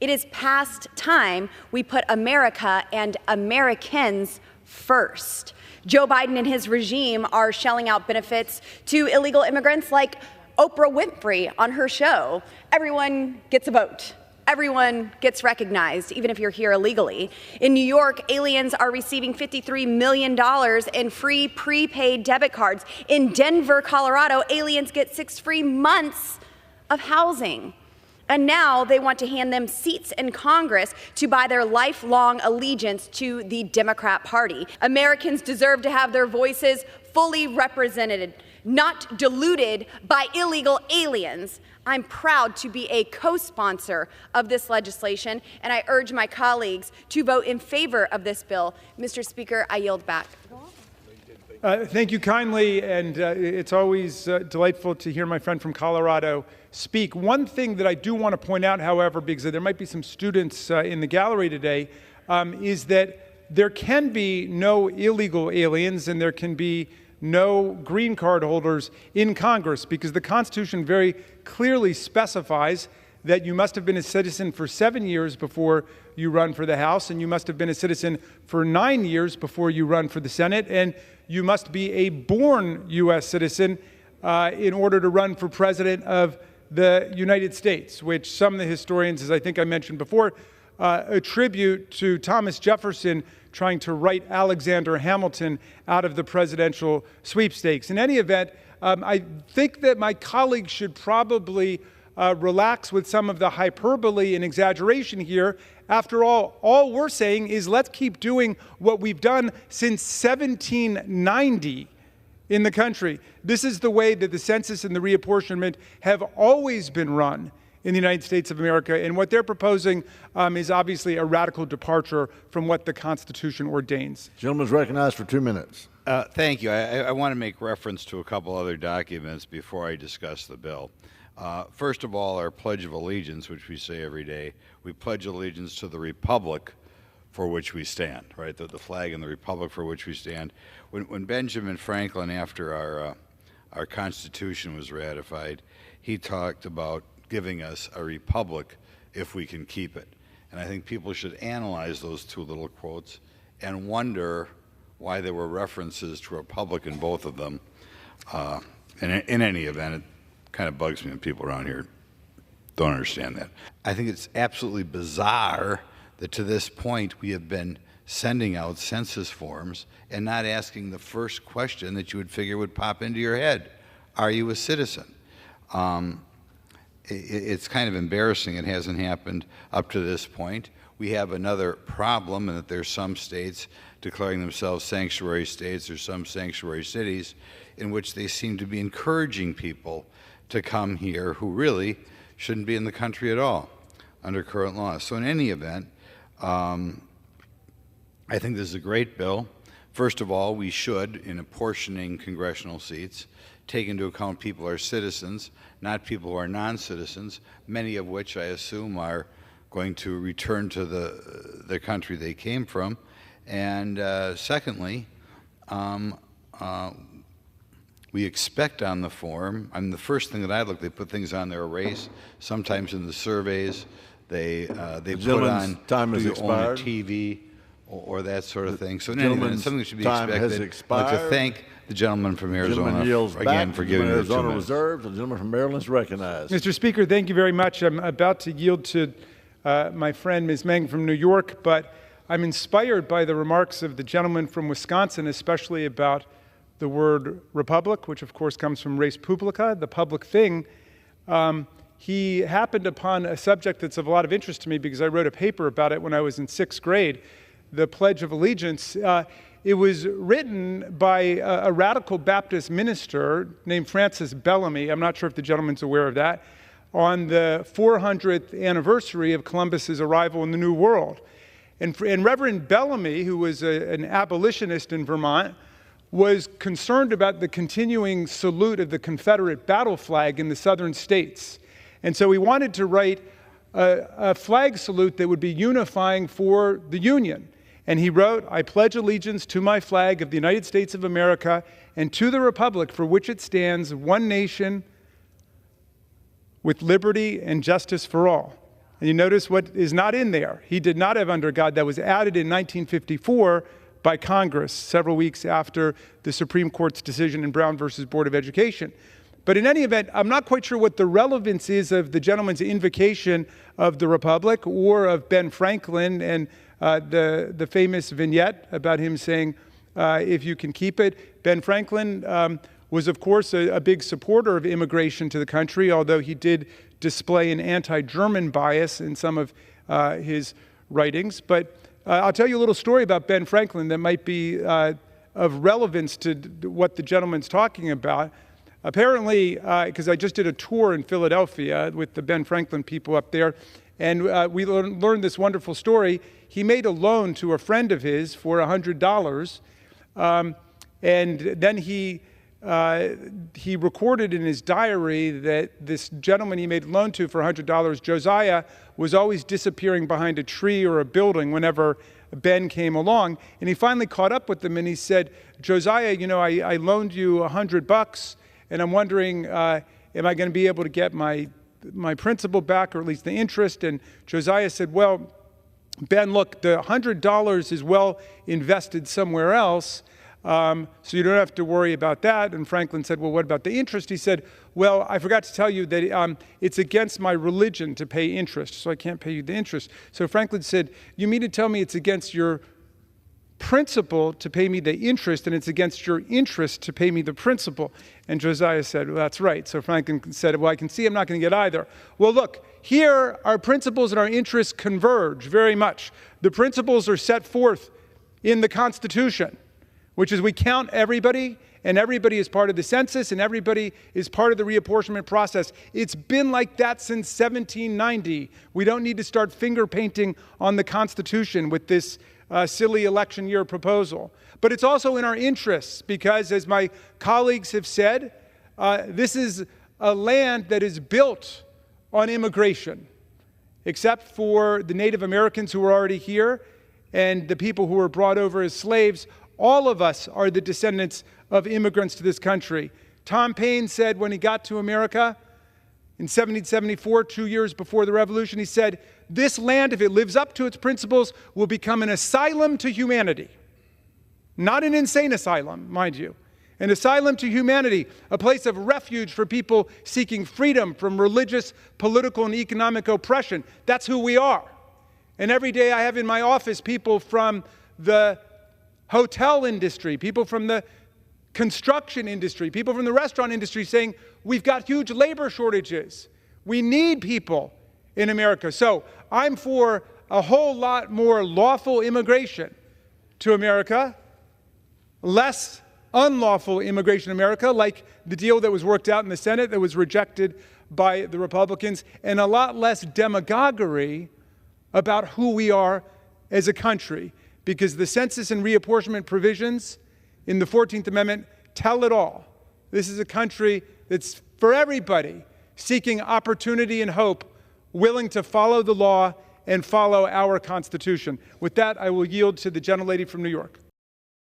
It is past time we put America and Americans first. Joe Biden and his regime are shelling out benefits to illegal immigrants like Oprah Winfrey on her show. Everyone gets a vote. Everyone gets recognized, even if you're here illegally. In New York, aliens are receiving $53 million in free prepaid debit cards. In Denver, Colorado, aliens get 6 free months of housing. And now they want to hand them seats in Congress to buy their lifelong allegiance to the Democrat Party. Americans deserve to have their voices fully represented, not diluted by illegal aliens. I'm proud to be a co-sponsor of this legislation, and I urge my colleagues to vote in favor of this bill. Mr. Speaker, I yield back. Thank you kindly, and it's always delightful to hear my friend from Colorado speak. One thing that I do want to point out, however, because there might be some students in the gallery today, is that there can be no illegal aliens and there can be no green card holders in Congress, because the Constitution very clearly specifies that you must have been a citizen for 7 years before you run for the House, and you must have been a citizen for 9 years before you run for the Senate, and you must be a born U.S. citizen in order to run for president of the United States, which some of the historians, as I think I mentioned before, attribute to Thomas Jefferson trying to write Alexander Hamilton out of the presidential sweepstakes. In any event, I think that my colleagues should probably relax with some of the hyperbole and exaggeration here. After all we're saying is let's keep doing what we've done since 1790 in the country. This is the way that the census and the reapportionment have always been run in the United States of America, and what they're proposing is obviously a radical departure from what the Constitution ordains. Gentleman's recognized for 2 minutes. Thank you. I want to make reference to a couple other documents before I discuss the bill. First of all, our Pledge of Allegiance, which we say every day, we pledge allegiance to the Republic for which we stand, right? The flag and the Republic for which we stand. When Benjamin Franklin, after our Constitution was ratified, he talked about giving us a republic if we can keep it. And I think people should analyze those two little quotes and wonder why there were references to a republic in both of them. In any event, it kind of bugs me when people around here don't understand that. I think it's absolutely bizarre that to this point we have been sending out census forms and not asking the first question that you would figure would pop into your head. Are you a citizen? It's kind of embarrassing it hasn't happened up to this point. We have another problem in that there's some states declaring themselves sanctuary states or some sanctuary cities in which they seem to be encouraging people to come here who really shouldn't be in the country at all under current law. So in any event, I think this is a great bill. First of all, we should, in apportioning congressional seats, take into account people are citizens, not people who are non-citizens, many of which I assume are going to return to the country they came from. And secondly, we expect on the form, the first thing that I look, they put things on their race. Sometimes in the surveys, they put on, time do you own a expired. TV or that sort of thing. So in Gentleman's any event, something that should be time expected. has I'd expired. like to thank the gentleman from Arizona yields again back. for giving me the 2 Arizona minutes. reserved. The gentleman from Maryland is recognized. Mr. Speaker, thank you very much. I'm about to yield to my friend Ms. Meng from New York, but I'm inspired by the remarks of the gentleman from Wisconsin, especially about the word republic, which of course comes from res publica, the public thing. He happened upon a subject that's of a lot of interest to me because I wrote a paper about it when I was in 6th grade, the Pledge of Allegiance. It was written by a radical Baptist minister named Francis Bellamy. I'm not sure if the gentleman's aware of that, on the 400th anniversary of Columbus's arrival in the New World. And Reverend Bellamy, who was an abolitionist in Vermont, was concerned about the continuing salute of the Confederate battle flag in the southern states. And so he wanted to write a flag salute that would be unifying for the Union. And he wrote, "I pledge allegiance to my flag of the United States of America and to the republic for which it stands, one nation with liberty and justice for all." And you notice what is not in there. He did not have under God. That was added in 1954 by Congress, several weeks after the Supreme Court's decision in Brown versus Board of Education. But in any event, I'm not quite sure what the relevance is of the gentleman's invocation of the Republic or of Ben Franklin and the famous vignette about him saying, if you can keep it. Ben Franklin was, of course, a big supporter of immigration to the country, although he did display an anti-German bias in some of his writings. But I'll tell you a little story about Ben Franklin that might be of relevance to what the gentleman's talking about. Apparently, because I just did a tour in Philadelphia with the Ben Franklin people up there, and we learned this wonderful story. He made a loan to a friend of his for $100, and then he recorded in his diary that this gentleman he made a loan to for $100, Josiah, was always disappearing behind a tree or a building whenever Ben came along. And he finally caught up with him and he said, Josiah, you know, I loaned you $100, and I'm wondering, am I going to be able to get my principal back, or at least the interest? And Josiah said, well, Ben, look, the $100 is well invested somewhere else, so you don't have to worry about that. And Franklin said, well, what about the interest? He said, well, I forgot to tell you that it's against my religion to pay interest, so I can't pay you the interest. So Franklin said, you mean to tell me it's against your principal to pay me the interest, and it's against your interest to pay me the principal? And Josiah said, well, that's right. So Franklin said, well, I can see I'm not going to get either. Well, look, here our principles and our interests converge very much. The principles are set forth in the Constitution, which is we count everybody, and everybody is part of the census, and everybody is part of the reapportionment process. It's been like that since 1790. We don't need to start finger painting on the Constitution with this silly election year proposal. But it's also in our interests because, as my colleagues have said, this is a land that is built on immigration, except for the Native Americans who are already here and the people who were brought over as slaves. All of us are the descendants of immigrants to this country. Tom Paine said when he got to America in 1774, 2 years before the Revolution, he said, this land, if it lives up to its principles, will become an asylum to humanity. Not an insane asylum, mind you. An asylum to humanity, a place of refuge for people seeking freedom from religious, political, and economic oppression. That's who we are. And every day I have in my office people from the hotel industry, people from the construction industry, people from the restaurant industry saying, we've got huge labor shortages. We need people in America. So I'm for a whole lot more lawful immigration to America, less unlawful immigration in America, like the deal that was worked out in the Senate that was rejected by the Republicans, and a lot less demagoguery about who we are as a country, because the census and reapportionment provisions in the 14th Amendment tell it all. This is a country that's for everybody, seeking opportunity and hope, willing to follow the law and follow our Constitution. With that, I will yield to the gentlelady from New York.